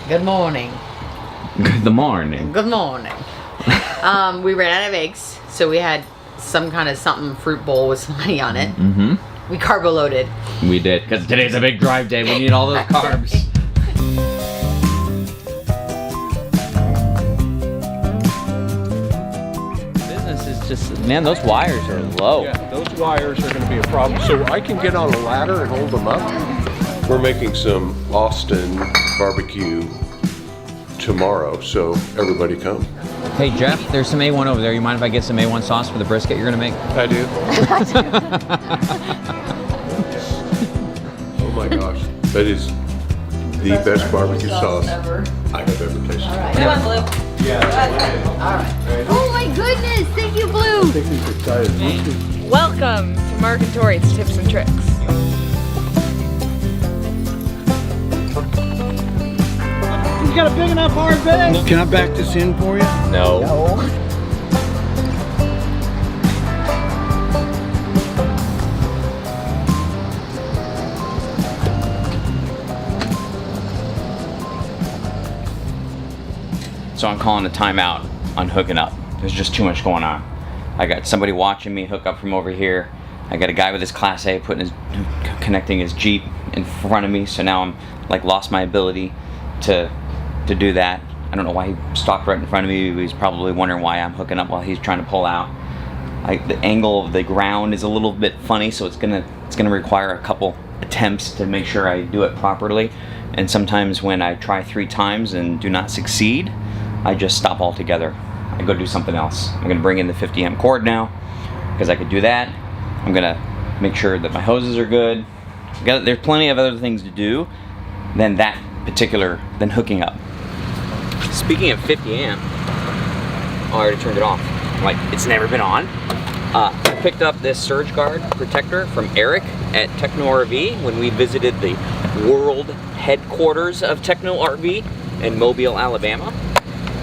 Good morning. Good morning. Good morning. We ran out of eggs, so we had some kind of something fruit bowl with some honey on it. Mm-hmm. We carbo loaded. We did, because today's a big drive day. We need all those carbs. Business is just, man, those wires are low. Yeah, those wires are going to be a problem. So I can get on a ladder and hold them up. We're making some Austin barbecue tomorrow, so everybody come. Hey Jeff, there's some A1 over there. You mind if I get some A1 sauce for the brisket you're gonna make? I do. Oh my gosh, that is the best barbecue sauce I have ever tasted. All right. Come on, Blue. Yeah. All right. Oh my goodness! Thank you, Blue. I think he's excited. Welcome to Mark and Tori's Tips and Tricks. You got a big enough hard bag? Can I back this in for you? No. So I'm calling a timeout on hooking up. There's just too much going on. I got somebody watching me hook up from over here. I got a guy with his Class A connecting his Jeep in front of me. So now I'm like lost my ability to do that. I don't know why he stopped right in front of me. He's probably wondering why I'm hooking up while he's trying to pull out. The angle of the ground is a little bit funny, so it's gonna require a couple attempts to make sure I do it properly. And sometimes when I try 3 times and do not succeed, I just stop altogether. I go do something else. I'm gonna bring in the 50 amp cord now because I could do that. I'm gonna make sure that my hoses are good. There's plenty of other things to do than hooking up. Speaking of 50 amp, I already turned it off. Like, it's never been on. I picked up this surge guard protector from Eric at Techno RV when we visited the world headquarters of Techno RV in Mobile, Alabama.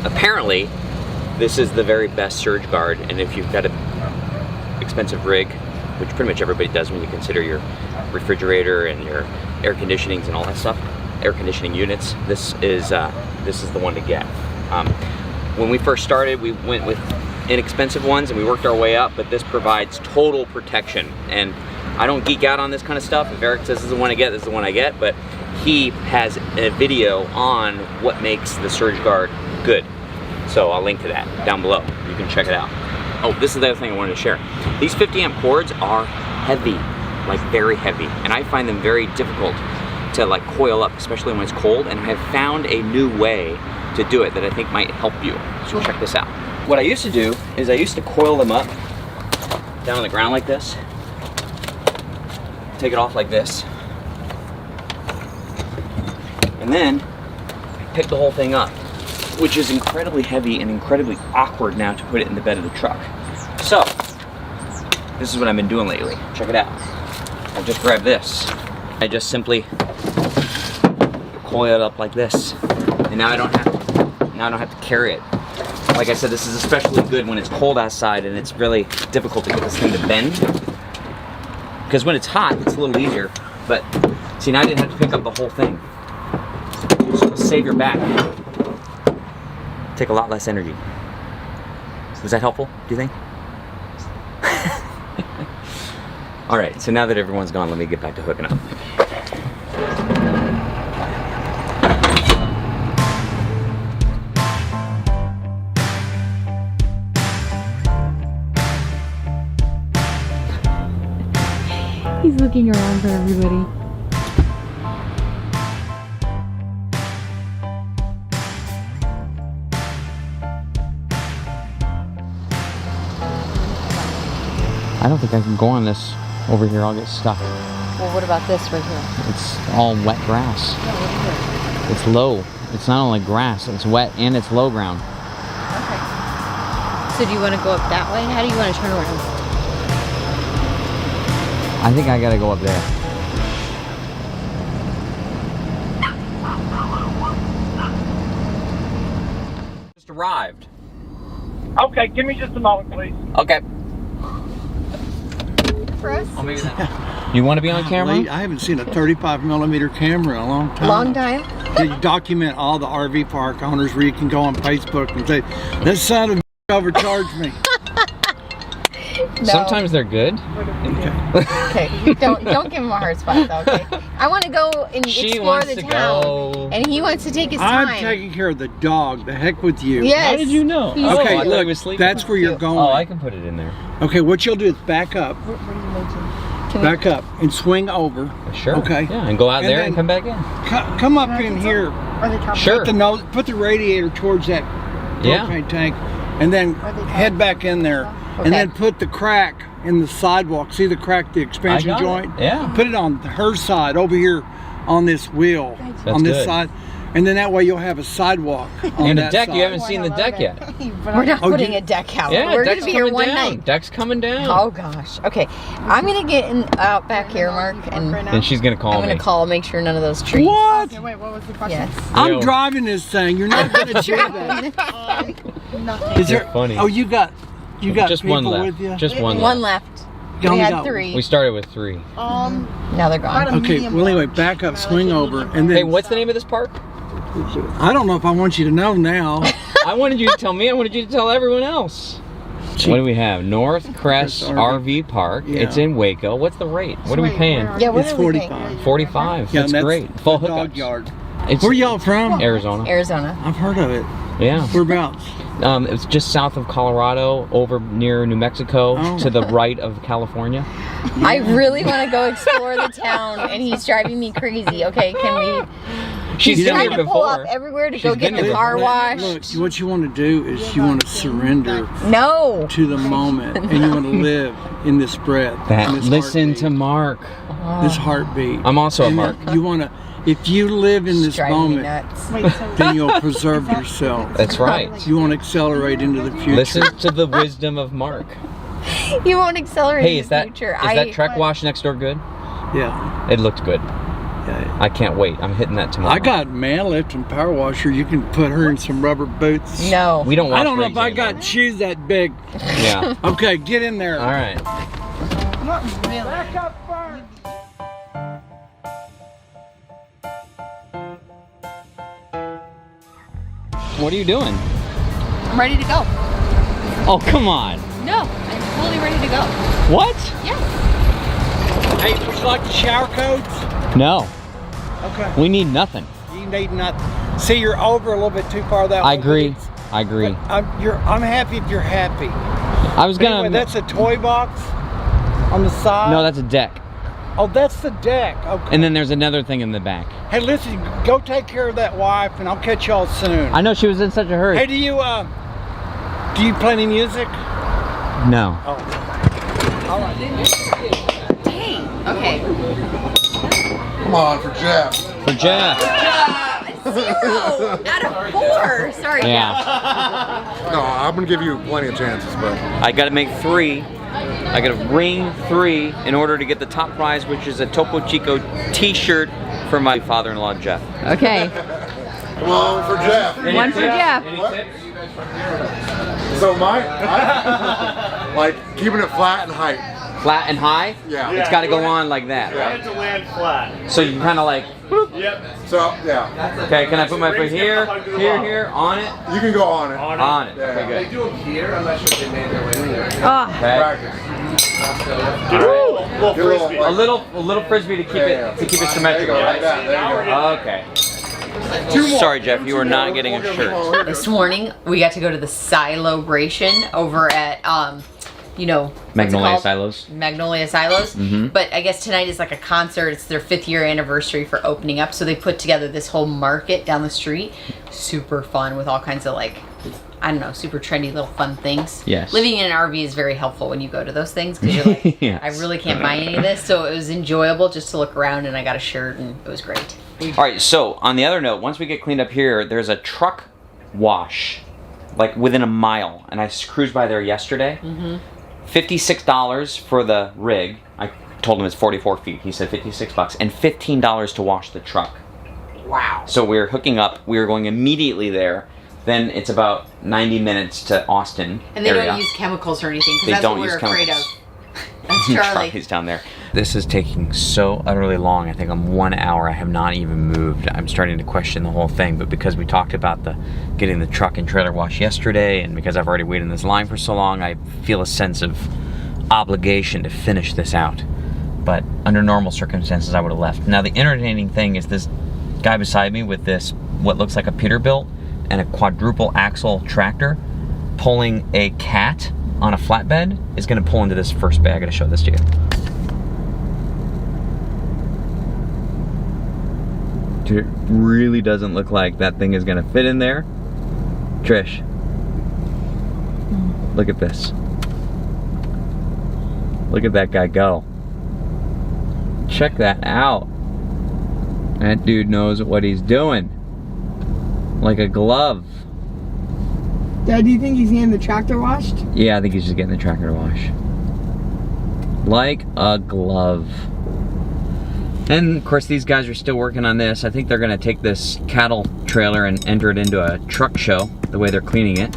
Apparently, this is the very best surge guard, and if you've got an expensive rig, which pretty much everybody does when you consider your refrigerator and your air conditionings and all that stuff, air conditioning units, this is the one to get. When we first started, we went with inexpensive ones and we worked our way up, but this provides total protection. And I don't geek out on this kind of stuff. If Eric says this is the one I get, this is the one I get, but he has a video on what makes the surge guard good. So I'll link to that down below. You can check it out. Oh, this is the other thing I wanted to share. These 50 amp cords are heavy, like very heavy, and I find them very difficult to like coil up, especially when it's cold, and I have found a new way to do it that I think might help you. So check this out. What I used to do is I used to coil them up down on the ground like this, take it off like this, and then pick the whole thing up, which is incredibly heavy and incredibly awkward now to put it in the bed of the truck. So, this is what I've been doing lately. Check it out. I just grab this. I just simply coil it up like this, and now I don't have to carry it. Like I said, this is especially good when it's cold outside and it's really difficult to get this thing to bend. Because when it's hot, it's a little easier. But see, now I didn't have to pick up the whole thing. So it'll save your back. Take a lot less energy. Was that helpful, do you think? All right, so now that everyone's gone, let me get back to hooking up. He's looking around for everybody. I don't think I can go on this over here. I'll get stuck. Well, what about this right here? It's all wet grass. It's low. It's not only grass, it's wet and it's low ground. Okay. So do you want to go up that way? How do you want to turn around? I think I gotta go up there. Just arrived. Okay, give me just a moment, please. Okay. For us? Oh, maybe that. You want to be on camera? I haven't seen a 35mm camera in a long time. Long time? You document all the RV park owners where you can go on Facebook and say, this son of a overcharged me. No. Sometimes they're good. Okay, don't give him a hard spot though, okay? I want to go and explore the town. And he wants to take his time. I'm taking care of the dog. The heck with you. Yes. How did you know? He's Okay, I thought he was look, sleeping. that's where you're going. Oh, I can put it in there. Okay, what you'll do is back up. Back up and swing over. Sure. Okay. Yeah, and go out And there then- and come back in. Come up in here. Sure. Put the radiator towards that Yeah. propane tank, and then head back in there, Okay. and then put the crack in the sidewalk. See the crack, the expansion I got it. joint? Yeah. Put it on her side over here on this wheel, That's on this good. side, and then that way you'll have a sidewalk on And a that deck. side. You haven't seen the deck yet. We're not Oh, putting you- a deck out. Yeah, We're going deck's to be here coming one down. night. Deck's coming down. Oh gosh. Okay, I'm gonna get out back here, Mark, and And she's gonna call I'm me. gonna call, make sure none of those trees. What? Okay, wait, what was the question? Yes. I'm Yo. driving this thing. You're not gonna do that. Nothing. Is there? You're funny. Oh, you got Just people one left. with you. Just one One left. left. You We only had got- 3. We started with 3. Now they're gone. Okay. Well, anyway, back up, swing over, and then. Hey, what's the name of this park? I don't know if I want you to know now. I wanted you to tell me. I wanted you to tell everyone else. What do we have? North Crest RV Park. Yeah. It's in Waco. What's the rate? What are we paying? Yeah, what It's are we paying? 45. 45. Yeah, That's and great. Full the dog hookups. yard. It's Where y'all from? Arizona. Arizona. I've heard of it. Yeah. Whereabouts? It's just south of Colorado, over near New Mexico, Oh. to the right of California. I really want to go explore the town, and he's driving me crazy. Okay, can we? She's He's been trying here to pull before. up everywhere to She's go get been the here car before. washed. Look, what you want to do is you want to surrender No. to the moment, and you want to live in this breath. in this Listen heartbeat, to Mark. this heartbeat. I'm also a And Mark. You want to, if you live in this Driving me moment, nuts. Wait, so then you'll preserve yourself. That's right. You want to accelerate into the future. Listen to the wisdom of Mark. You won't accelerate Hey, in is the that future. that Trek wash next door good? Yeah. It looked good. Yeah. I can't wait. I'm hitting that tomorrow. I got man lift and power washer. You can put her in some rubber boots. No. We don't wash I don't know rigs if I anymore. got shoes that big. Yeah. Okay, get in there. All right. not really. Back up first. What are you doing? I'm ready to go. Oh, come on. No, I'm fully ready to go. What? Yeah. Hey, would you like the shower codes? No. Okay. We need nothing. You need nothing. See, you're over a little bit too far that way. I agree. I agree. I'm happy if you're happy. I was gonna. Anyway, that's a toy box on the side. No, that's a deck. Oh, that's the deck. Okay. And then there's another thing in the back. Hey, listen, go take care of that wife, and I'll catch y'all soon. I know she was in such a hurry. Hey, do you play any music? No. Oh. All right. Dang. Okay. Come on for Jeff. For Jeff. 0 out of 4. Sorry. Yeah. No, I'm gonna give you plenty of chances, but I got to make 3. I got to ring 3 in order to get the top prize, which is a Topo Chico T-shirt for my father-in-law Jeff. Okay. come on for Jeff. One for Jeff. So like keeping it flat and height. Flat and high? Yeah. It's got to go on like that, right? To land flat. So you kind of like, Yep. So yeah, okay, can I put my foot here, here, on it? you can go on it. On it. Yeah. Okay, good. do them here. I'm not sure if they made their way there. Oh. Okay. Practice. Little Get a little, frisbee. A little frisbee to keep it There you symmetrical, go, like right? that. There you go. Okay. Sorry, Jeff, you are not getting a shirt. This morning we got to go to the Silobration over at you know, what's it Magnolia called? Silos. Magnolia Silos. But I guess tonight is like a concert. It's their 5th year anniversary for opening up. So they put together this whole market down the street. Super fun with all kinds of like, I don't know, super trendy little fun things. Yes. Living in an RV is very helpful when you go to those things because you're like, Yes. I really can't buy any of this. So it was enjoyable just to look around, and I got a shirt and it was great. All right, so on the other note, once we get cleaned up here, there's a truck wash, like within a mile. And I cruised by there yesterday. $56 for the rig. I told him it's 44 feet. He said $56 and $15 to wash the truck. Wow. So we're hooking up. We're going immediately there. Then it's about 90 minutes to Austin And they area. don't use chemicals or anything They because that's don't what use we're afraid chemicals. of. That's Charlie. Charlie's down there. This is taking so utterly long. I think I'm 1 hour. I have not even moved. I'm starting to question the whole thing, but because we talked about getting the truck and trailer washed yesterday, and because I've already waited in this line for so long, I feel a sense of obligation to finish this out. But under normal circumstances, I would have left. Now, the entertaining thing is this guy beside me with this, what looks like a Peterbilt and a quadruple axle tractor pulling a cat on a flatbed is gonna pull into this first bay. I gotta show this to you. Dude, it really doesn't look like that thing is gonna fit in there. Trish, look at this. Look at that guy go. Check that out. That dude knows what he's doing. Like a glove. Dad, do you think he's getting the tractor washed? Yeah, I think he's just getting the tractor to wash. Like a glove. And of course these guys are still working on this. I think they're gonna take this cattle trailer and enter it into a truck show, the way they're cleaning it.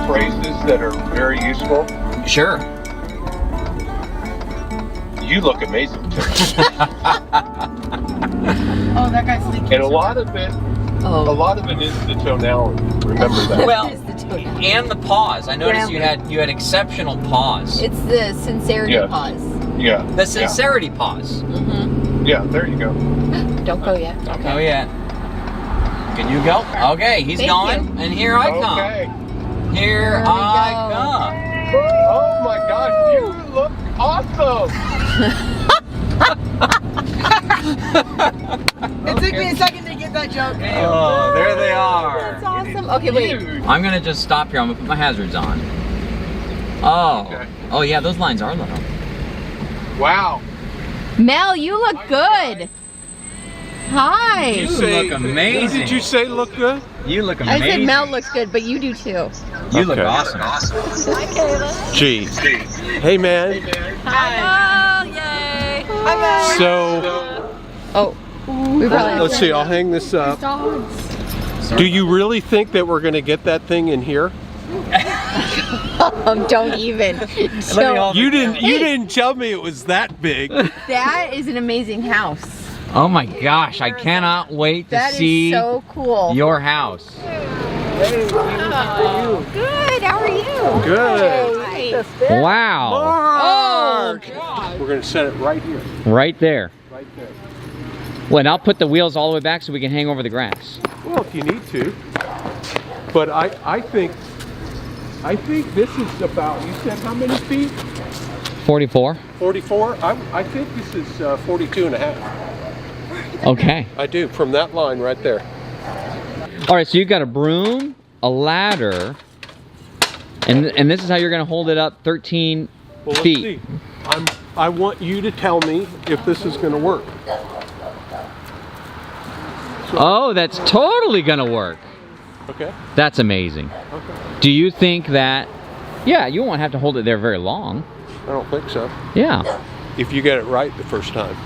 Phrases that are very useful. Sure. You look amazing too. Oh, that guy's leaking. And a lot of it is the tonality. Remember that. Well, and the pause. I noticed you had exceptional pause. It's the sincerity Yes. pause. Yeah. The sincerity pause. Mm-hmm. Yeah, there you go. Don't go yet. Don't go yet. Can you go? Okay, he's Thank going, you. and here I come. Okay. Here There we I go. come. Oh my gosh, you look awesome. It took me a second to get that joke. Oh, there they are. That's awesome. Okay, wait. I'm gonna just stop here. I'm gonna put my hazards on. Oh. Okay. Oh yeah, those lines are low. Wow. Mel, you look good. Hi. You look amazing. Did you say look good? You look I amazing. said Mel looks good, but you do too. You look awesome. Hi, Kayla. Gee. Hey man. Hi. Yay. Hi, Mel. So Oh. We probably let's see, I'll hang this up. Do you really think that we're gonna get that thing in here? Don't even. So, You didn't tell me it was that big. that is an amazing house. Oh my gosh, I cannot wait to That see is so cool. your house. Good. How are you? Good. Hi. Wow. Mark! We're gonna set it right here. Right there. Right there. Well, and I'll put the wheels all the way back so we can hang over the grass. Well, if you need to. But I think this is about, you said how many feet? 44. 44? I think this is 42 and a half. Okay. I do, from that line right there. All right, so you've got a broom, a ladder, and this is how you're gonna hold it up 13 Well, let's feet. see. I want you to tell me if this is gonna work. Oh, that's totally gonna work. Okay? That's amazing. Okay. Do you think that, yeah, you won't have to hold it there very long. I don't think so. Yeah. If you get it right the first time.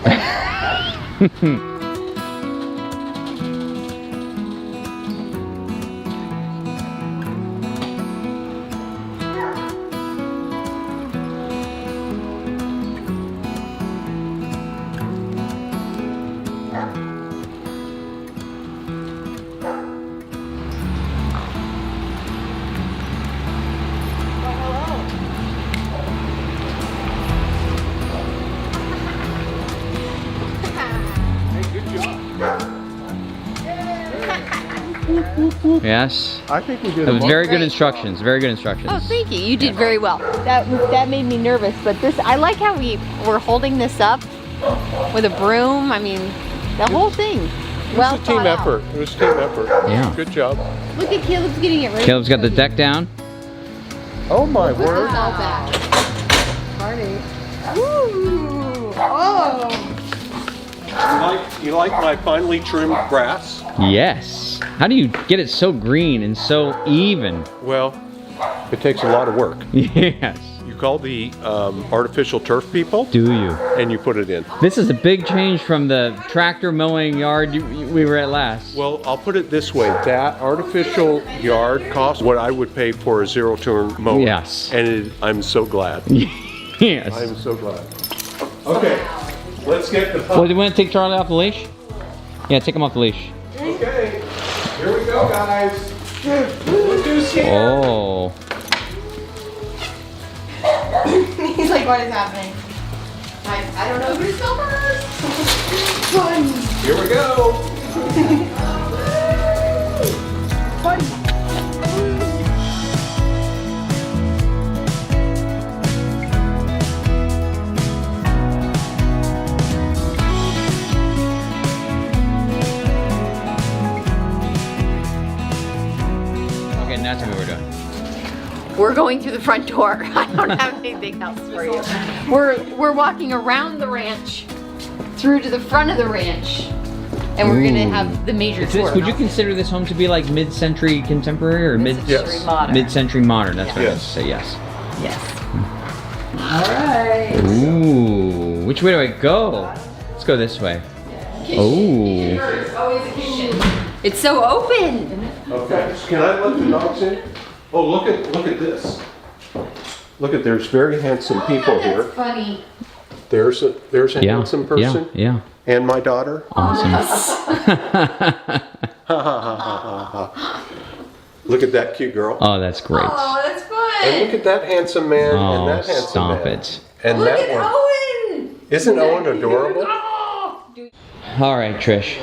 Yes. I think we did That was very good Great. instructions. Very good instructions. Oh, thank you. You did very well. That made me nervous, but this, I like how we're holding this up with a broom. I mean, the whole thing. It was a team effort. It was a team effort. Yeah. Good job. Look at Caleb's getting it ready. Caleb's got the deck down. Oh my Put this word. all back. party. Ooh. Oh. You like my finely trimmed grass? Yes. How do you get it so green and so even? Well, it takes a lot of work. Yes. You call the artificial turf people. Do you? And you put it in. This is a big change from the tractor mowing yard we were at last. Well, I'll put it this way. That artificial yard costs what I would pay for a zero-turn mower. Yes. And I'm so glad. Yes. I'm so glad. Okay, let's get the Well, do you want to take Charlie off the leash? Yeah, take him off the leash. Okay, here we go, guys. Look who's here. Oh. He's like, what is happening? I don't know who's still first. Fun. Here we go. Fun. Okay, now tell me what we're doing. We're going through the front door. I don't have anything else for you. We're walking around the ranch, through to the front of the ranch, and we're gonna have the major tour. Would you consider this home to be like mid-century contemporary or Yes. modern? mid-century modern? That's what I was Yes. to say. Yes. Yes. All right. Ooh, which way do I go? Let's go this way. Oh. Always a kitchen. It's so open. Okay, can I let the dogs in? Oh, look at this. Look at, there's very handsome people here. That's funny. There's a Yeah. handsome person. Yeah. And my daughter. Awesome. Look at that cute girl. Oh, that's great. Oh, that's And look fun. at that handsome man Oh, and that handsome stop man. it. And Look that at one. Owen. Isn't Owen adorable? Oh. All right, Trish.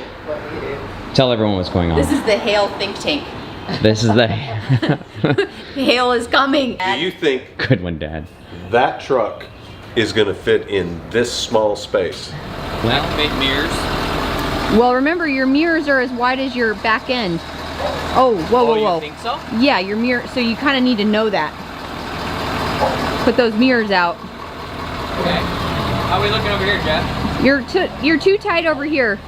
Tell everyone what's going on. This is the Hale think tank. This is the Hale is coming. Do you think good one, Dad. that truck is going to fit in this small space? Well, made mirrors. Well, remember your mirrors are as wide as your back end. Oh, whoa, whoa, whoa. You think so? Yeah, your mirror. So you kind of need to know that. Put those mirrors out. Okay. How are we looking over here, Jeff? You're too tight over here.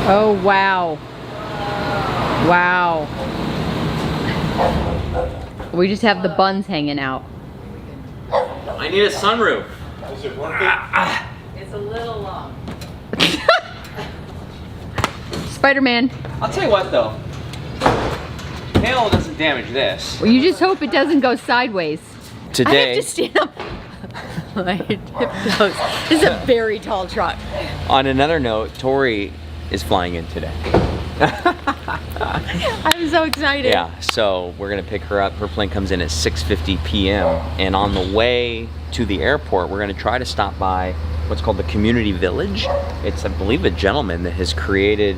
Oh wow. Wow. We just have the buns hanging out. I need a sunroof. Is it working? It's a little long. Spider-Man. I'll tell you what, though. Hail doesn't damage this. Well, you just hope it doesn't go sideways. I Today, have to stand up. My tiptoes. This is a very tall truck. on another note, Tori is flying in today. I'm so excited. Yeah, so we're gonna pick her up. Her plane comes in at 6:50 p.m. And on the way to the airport, we're gonna try to stop by what's called the Community Village. It's, I believe, a gentleman that has created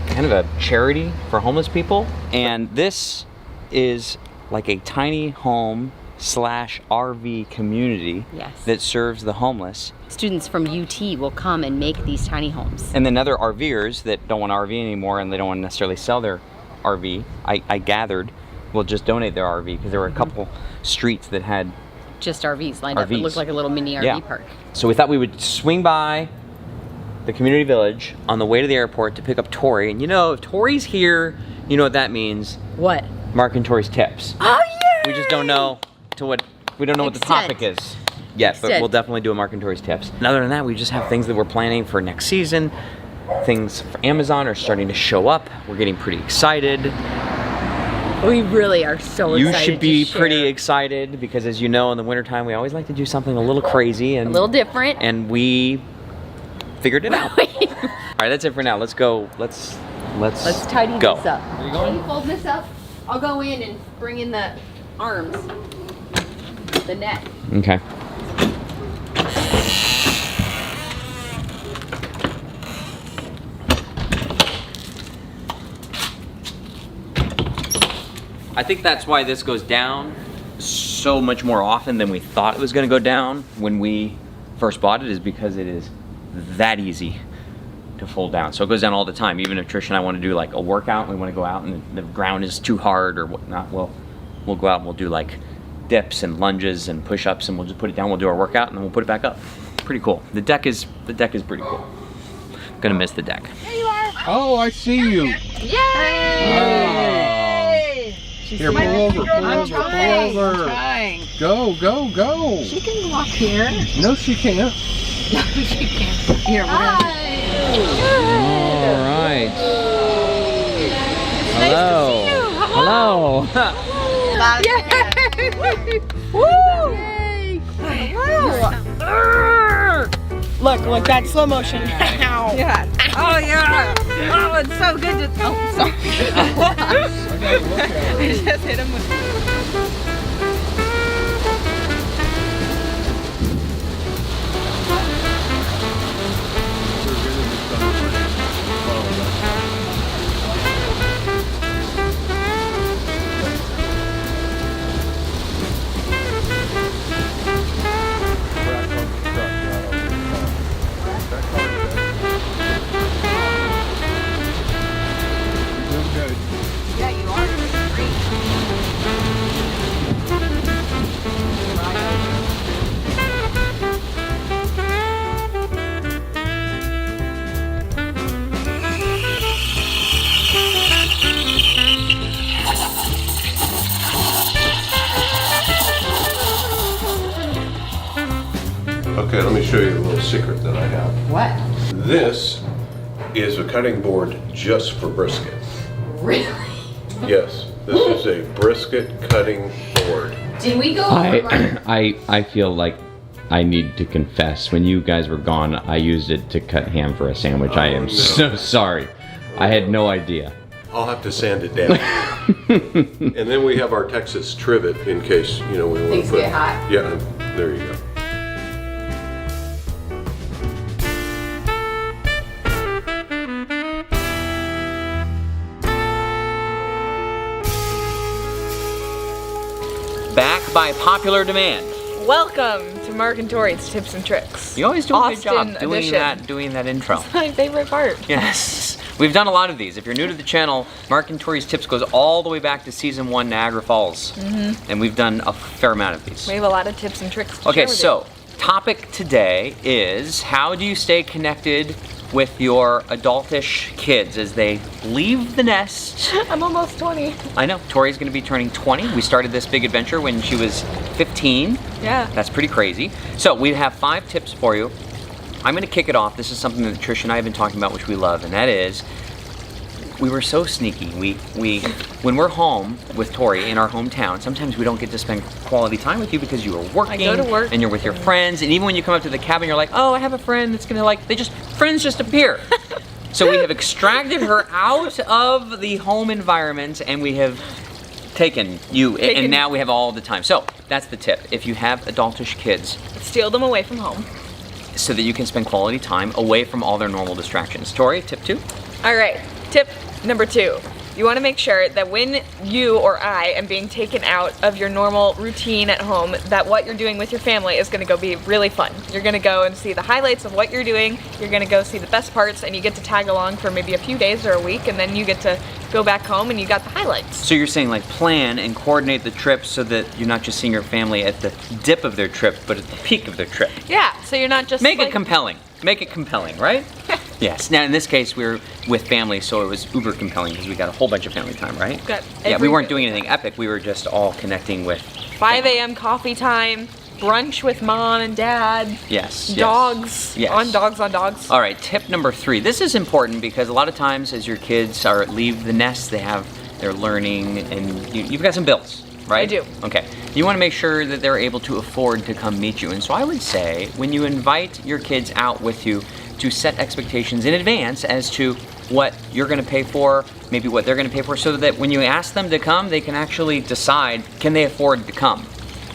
kind of a charity for homeless people. And this is like a tiny home / RV community Yes. that serves the homeless. Students from UT will come and make these tiny homes. And then other RVers that don't want to RV anymore and they don't want to necessarily sell their RV, I gathered, will just donate their RV because there were a couple streets that had. Just RVs lined up. It RVs. looked like a little mini RV Yeah. park. So we thought we would swing by the Community Village on the way to the airport to pick up Tori. And you know, if Tori's here, you know what that means. What? Mark and Tori's tips. Oh yeah! We just don't know what the topic is yet, but Extent. we'll definitely do a Mark and Tori's tips. And other than that, we just have things that we're planning for next season. Things for Amazon are starting to show up. We're getting pretty excited. We really are so You excited. should be to share. pretty excited because, as you know, in the wintertime, we always like to do something a little crazy and A little different. And we figured it out. All right, that's it for now. Let's go. Let's tidy go. this up. Are you going? Can you fold this up? I'll go in and bring in the arms. The net. Okay. I think that's why this goes down so much more often than we thought it was going to go down when we first bought it, is because it is that easy to fold down. So it goes down all the time. Even if Trish and I want to do like a workout, we want to go out and the ground is too hard or whatnot, well, we'll go out and we'll do like dips and lunges and push-ups, and we'll just put it down, we'll do our workout, and then we'll put it back up. Pretty cool. The deck is pretty cool. Gonna miss the deck. Oh, I see you. Yay! Here, pull over, pull over, pull over. Trying. Go, go, go. She can walk here. No, she can't. No, she can't. Here, we're gonna... All right. Hello. Hello. Woo! Look, that's slow motion. Ow. Yeah. Oh yeah. Oh, it's so good to. Oh, sorry. I just hit him with. Yeah, you are. Great. Okay, let me show you a little secret that I have. What? This is a cutting board just for brisket. Really? Yes, this is a brisket cutting board. Did we go over I feel like I need to confess. When you guys were gone, I used it to cut ham for a sandwich. I am so sorry. I had no idea. I'll have to sand it down. And then we have our Texas trivet in case, we want to Things put... get hot. Yeah, there you go. Back by popular demand. Welcome to Mark and Tori's Tips and Tricks. You always do a good job Austin doing edition. doing that intro. It's my favorite part. Yes, we've done a lot of these. If you're new to the channel, Mark and Tori's Tips goes all the way back to season 1 Niagara Falls. And we've done a fair amount of these. We have a lot of tips and tricks to Okay, share with so topic today is how do you stay connected with your adultish kids as they leave the nest? you. I'm almost 20. I know, Tori's gonna be turning 20. We started this big adventure when she was 15. Yeah. That's pretty crazy. So we have 5 tips for you. I'm gonna kick it off. This is something that Trish and I have been talking about, which we love, and that is, we were so sneaky. We when we're home with Tori in our hometown, sometimes we don't get to spend quality time with you because you are working. I go to work. And you're with your friends, and even when you come up to the cabin, you're like, oh, I have a friend that's gonna friends just appear. So we have extracted her out of the home environment, and we have taken you, and now we have all the time. So that's the tip. If you have adultish kids, Steal them away from home. so that you can spend quality time away from all their normal distractions. Tori, tip 2? All right, tip number 2. You want to make sure that when you or I am being taken out of your normal routine at home, that what you're doing with your family is going to go be really fun. You're going to go and see the highlights of what you're doing. You're going to go see the best parts, and you get to tag along for maybe a few days or a week, and then you get to go back home and you got the highlights. So you're saying like plan and coordinate the trip so that you're not just seeing your family at the dip of their trip, but at the peak of their trip. Yeah, so you're not just Make like, it compelling. Make it compelling, right? Yes. Now in this case, we were with family, so it was uber compelling because we got a whole bunch of family time, right? Got Yeah, we every- weren't doing anything epic. We were just all connecting with 5 a.m. coffee time, brunch with mom and dad, yes, dogs, Yes. on dogs. All right, tip number 3. This is important because a lot of times as your kids leave the nest, they're learning, and you've got some bills, right? I do. Okay. You want to make sure that they're able to afford to come meet you. And so I would say when you invite your kids out with you, to set expectations in advance as to what you're going to pay for, maybe what they're going to pay for, so that when you ask them to come, they can actually decide, can they afford to come?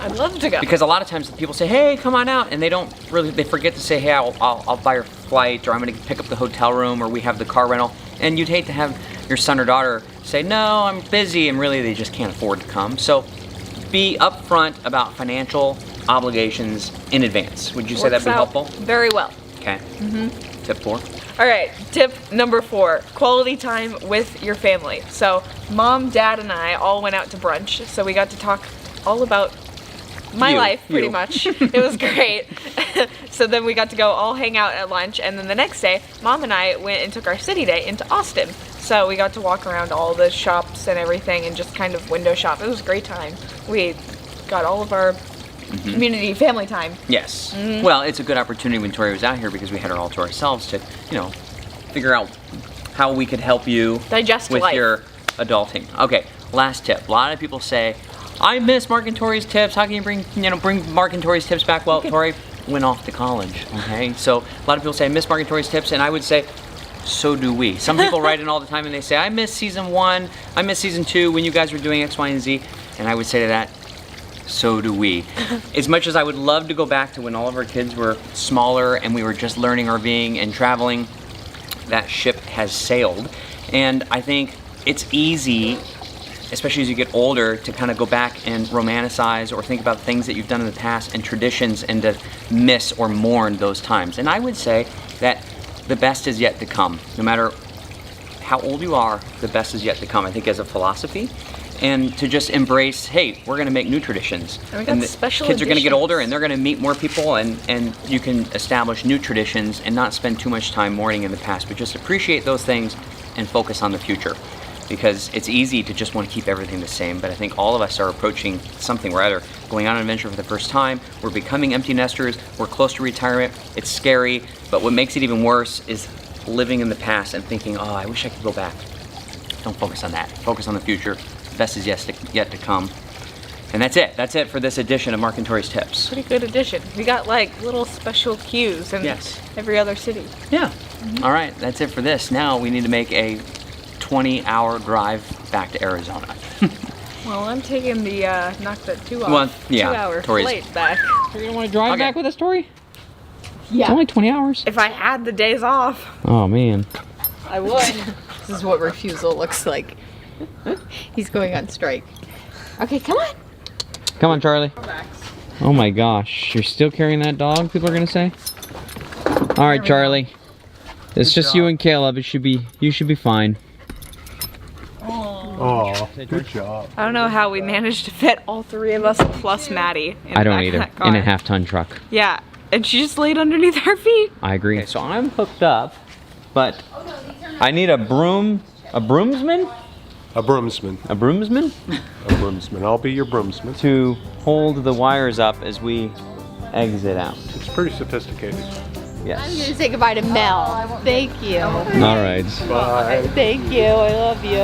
I'd love to go. Because a lot of times people say, hey, come on out, and they forget to say, hey, I'll buy your flight, or I'm going to pick up the hotel room, or we have the car rental. And you'd hate to have your son or daughter say, no, I'm busy, and really they just can't afford to come. So be upfront about financial obligations in advance. Would you say that'd be helpful? Very well. Okay. Tip 4. All right, tip number 4, quality time with your family. So Mom, Dad, and I all went out to brunch, so we got to talk all about my life, pretty much. It was great. So then we got to go all hang out at lunch, and then the next day, Mom and I went and took our city day into Austin. So we got to walk around all the shops and everything and just kind of window shop. It was a great time. We got all of our community family time. Yes. Well, it's a good opportunity when Tori was out here because we had her all to ourselves to, you know, figure out how we could help you digest with life. your adulting. Okay, last tip. A lot of people say, I miss Mark and Tori's tips. How can you bring Mark and Tori's tips back? Well, Tori went off to college, okay? So a lot of people say, I miss Mark and Tori's tips, and I would say, so do we. Some people write in all the time and they say, I miss season 1, I miss season 2 when you guys were doing X, Y, and Z. And I would say to that, so do we. As much as I would love to go back to when all of our kids were smaller and we were just learning RVing and traveling, that ship has sailed. And I think it's easy, especially as you get older, to kind of go back and romanticize or think about things that you've done in the past and traditions and to miss or mourn those times. And I would say that the best is yet to come. No matter how old you are, the best is yet to come, I think, as a philosophy. And to just embrace, hey, we're gonna make new traditions. And the special kids are gonna get editions. older and they're gonna meet more people, and you can establish new traditions and not spend too much time mourning in the past, but just appreciate those things and focus on the future. Because it's easy to just want to keep everything the same, but I think all of us are approaching something. We're either going on an adventure for the first time, we're becoming empty nesters, we're close to retirement, it's scary, but what makes it even worse is living in the past and thinking, oh, I wish I could go back. Don't focus on that. Focus on the future. The best is yet to come. And that's it. That's it for this edition of Mark and Tori's Tips. Pretty good addition. We got like little special cues in every other city. Yeah. All right, that's it for this. Now we need to make a 20-hour drive back to Arizona. Well, I'm taking the knock that 2 hour, Well, yeah, 2 hour Tori's- flight back. You're gonna want to drive back with us, Tori? Yeah. It's only 20 hours. If I had the days off, Oh man. I would. This is what refusal looks like. He's going on strike. Okay, come on. Come on, Charlie. Oh my gosh, you're still carrying that dog, people are gonna say? All right, Charlie. It's just you and Caleb. You should be fine. Oh, good job. I don't know how we managed to fit all 3 of us plus Maddie in I the don't back of either. that car. In a half-ton truck. Yeah, and she just laid underneath our feet. I agree. Okay, so I'm hooked up, but I need a broomsman? A broomsman. A broomsman? A broomsman. I'll be your broomsman. To hold the wires up as we exit out. It's pretty sophisticated. Yes. I'm gonna say goodbye to Mel. Thank you. All right. Bye. Thank you. I love you.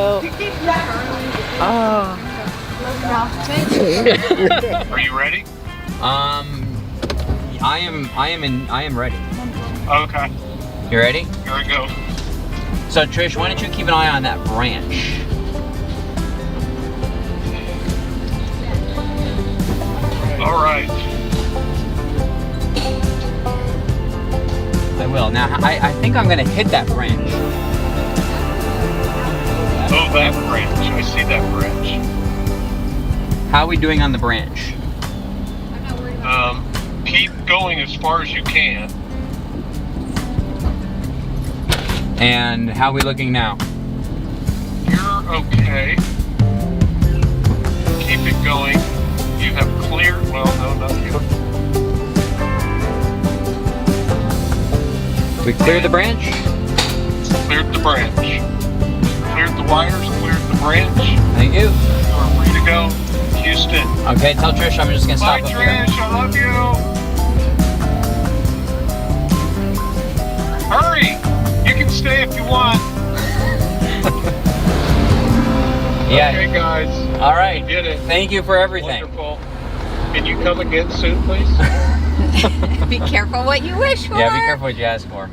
Are you ready? I am ready. Okay. You ready? Here we go. So Trish, why don't you keep an eye on that branch? All right. I will. Now, I think I'm gonna hit that branch. Oh, that branch. I see that branch. How are we doing on the branch? Keep going as far as you can. And how are we looking now? You're okay. Keep it going. You have cleared. Well, no, not you. We cleared the branch? Cleared the branch. Cleared the wires. Cleared the branch. Thank you. You are free to go, Houston. Okay, tell Trish I'm just gonna Bye, stop up Trish. here. I love you. Hurry! You can stay if you want. Yeah. Okay, guys. All right. We did it. Thank you for everything. Wonderful. Can you come again soon, please? Be careful what you wish for. Yeah, be careful what you ask for.